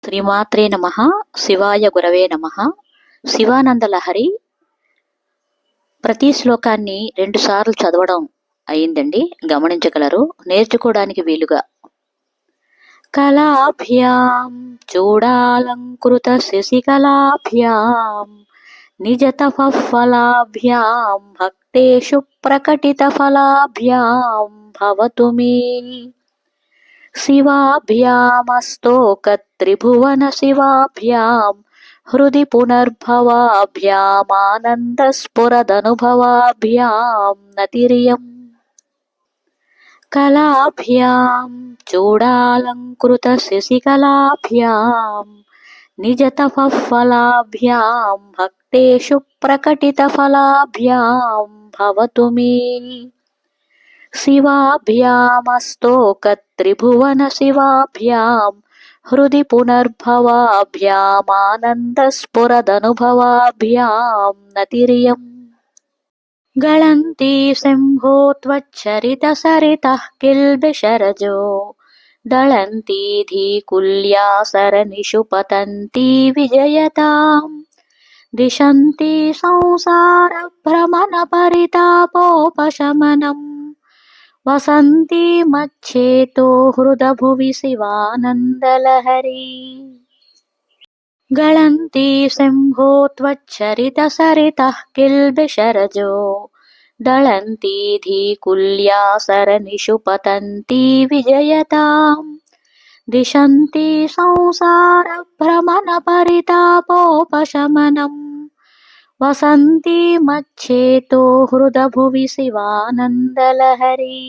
శ్రీమాత్రే నమః. శివాయ గురవే నమః. శివానందలహరి ప్రతి శ్లోకాన్ని 2 సార్లు చదవడం అయిందండి, గమనించగలరు నేర్చుకోవడానికి వీలుగా. కళాభ్యాం చూడాలంకృత శశికళాభ్యాం నిజతపఃఫలాభ్యాం భక్తేషు ప్రకటిత ఫలాభ్యాం భవతు మే. శివాభ్యామస్తోకత్రిభువన శివాభ్యాం హృది పునర్భవాభ్యామానందస్ఫురదనుభవాభ్యాం నతిరియం. కళాభ్యాం చూడాలంకృత శశికళాభ్యాం నిజతపఃఫలాభ్యాం భక్తేషు ప్రకటిత ఫలాభ్యాం భవతు మే. శివాభ్యామస్తోకత్రిభువన శివాభ్యాం హృది పునర్భవాభ్యామానందస్ఫురదనుభవాభ్యాం నతిరియం. గళంతి శంభో త్వచ్చరిత సరితః కిల్బిషరజో దళంతి ధీకుల్యాసరనిషు పతంతి విజయతాం. దిశంతి సంసార భ్రమణ పరితాపోపశమనం వసంతి మచ్చేతో హృదభువి శివానందలహరి. గళంతి శంభో త్వచ్చరిత సరితః కిల్బిషరజో దళంతి ధీకుల్యాసరనిషు పతంతి విజయతాం. దిశంతి సంసార భ్రమణ పరితాపోపశమనం వసంతి మచ్చేతో హృదభువి శివానందలహరి.